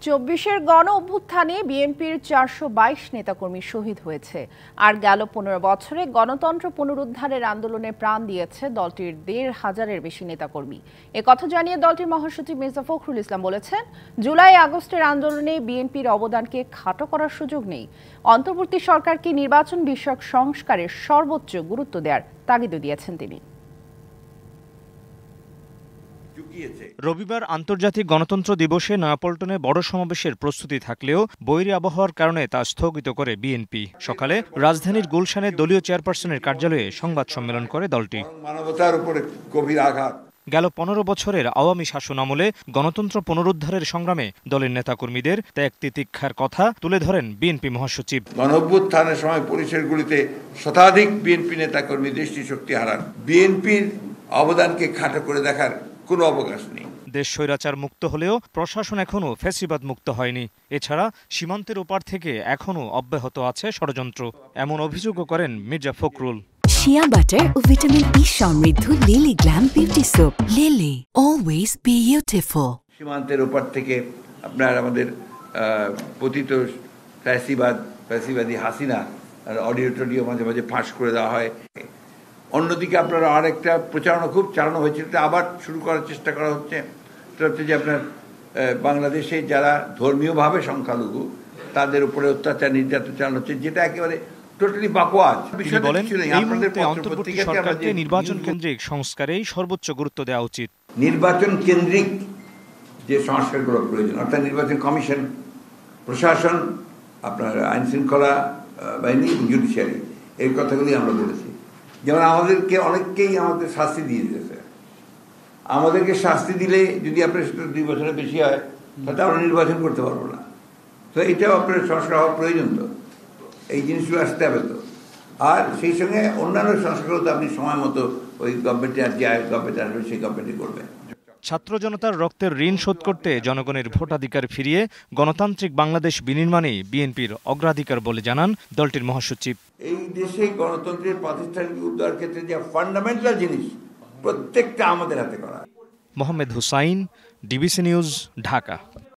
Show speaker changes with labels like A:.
A: চব্বিশের গণ অভ্যুত্থানে বিএনপির ৪২২ নেতাকর্মী শহীদ হয়েছে। আর গেল ১৫ বছরে গণতন্ত্র পুনরুদ্ধারের আন্দোলনে প্রাণ দিয়েছে দলটির ১৫০০-এর বেশি নেতাকর্মী। একথা জানিয়ে দলটির মহাসচিব মির্জা ফখরুল ইসলাম বলেছেন, জুলাই আগস্টের আন্দোলনে বিএনপির অবদানকে খাটো করার সুযোগ নেই। অন্তর্বর্তী সরকারকে নির্বাচন বিষয়ক সংস্কারের সর্বোচ্চ গুরুত্ব দেওয়ার তাগিদও দিয়েছেন তিনি।
B: রবিবার আন্তর্জাতিক গণতন্ত্র দিবসে নয়াপল্টনে বড় সমাবেশের প্রস্তুতি থাকলেও বৈরী আবহাওয়ার কারণে তা স্থগিত করে বিএনপি। সকালে রাজধানীর গুলশানে দলীয় চেয়ারপারসনের কার্যালয়ে সংবাদ সম্মেলন করে দলটি।
C: মানবতার উপরে গভীর আঘাত।
B: গেল ১৫ বছরের আওয়ামী শাসন আমলে গণতন্ত্র পুনরুদ্ধারের সংগ্রামে দলের নেতাকর্মীদের ত্যাগ তিতিক্ষার কথা তুলে ধরেন বিএনপি মহাসচিব।
C: গণঅভ্যুত্থানের সময় পুলিশের গুলিতে শতাধিক বিএনপি নেতাকর্মী দৃষ্টিশক্তি হারান। বিএনপির অবদানকে খাটো করে দেখার কোনো অবকাশ নেই।
B: দেশ স্বৈরাচার মুক্ত হলেও প্রশাসন এখনও ফ্যাসিবাদ মুক্ত হয়নি। এছাড়া সীমান্তের ওপার থেকে এখনও অব্যাহত আছে ষড়যন্ত্র, এমন অভিযোগও করেন মির্জা ফখরুল।
D: শিয়া বাটার ও ভিটামিন ই সমৃদ্ধ lily glam beauty soap. Lily, always beautiful.
C: সীমান্তের ওপার থেকে আপনার আমাদের পতিত ফ্যাসিবাদী হাসিনা অডিও মাঝে মাঝে ফাঁস করে দেওয়া হয়। অন্যদিকে আপনার আরেকটা প্রচারণা খুব চালানো হয়েছিল, আবার শুরু করার চেষ্টা করা হচ্ছে। সেটা হচ্ছে যে আপনার বাংলাদেশে যারা ধর্মীয়ভাবে সংখ্যালঘু তাদের উপরে অত্যাচার নির্যাতন চালানো হচ্ছে, যেটা একেবারে টোটালি বাকওয়াজ।
B: তিনি বলেন, এই মুহূর্তে অন্তর্বর্তী সরকারকে নির্বাচন কেন্দ্রিক সংস্কারেই সর্বোচ্চ গুরুত্ব দেওয়া উচিত।
C: নির্বাচন কেন্দ্রিক যে সংস্কারগুলো প্রয়োজন, অর্থাৎ নির্বাচন কমিশন, প্রশাসন, আপনার আইন শৃঙ্খলা বাহিনী, জুডিশিয়ারি, এই কথাগুলি আমরা বলেছি। যেমন আমাদেরকে অনেককেই আমাদের শাস্তি দিয়ে দিয়েছে। আমাদেরকে শাস্তি দিলে যদি আপনার ২ বছরের বেশি হয় তাহলে আমরা নির্বাচন করতে পারবো না। তো এটাও আপনার সংস্কার হওয়া প্রয়োজন। তো এই জিনিসগুলো আসতে হবে। তো আর সেই সঙ্গে অন্যান্য সংস্কারও তো আপনি সময় মতো ওই গভর্নমেন্টে আসবে, সেই গভর্নমেন্টই করবে।
B: ছাত্র জনতার রক্তের ঋণ শোধ করতে জনগণের ভোটাধিকার ফিরিয়ে গণতান্ত্রিক বাংলাদেশ বিনির্মাণেই বিএনপির অগ্রাধিকার বলে জানান দলটির মহাসচিব।
C: এই দেশে গণতন্ত্রের প্রাতিষ্ঠানিক উদ্ধার ক্ষেত্রে যে ফান্ডামেন্টাল জিনিস প্রত্যেকটা আমাদের হাতে করা।
B: Mohammad Hussain, DBC news, Dhaka.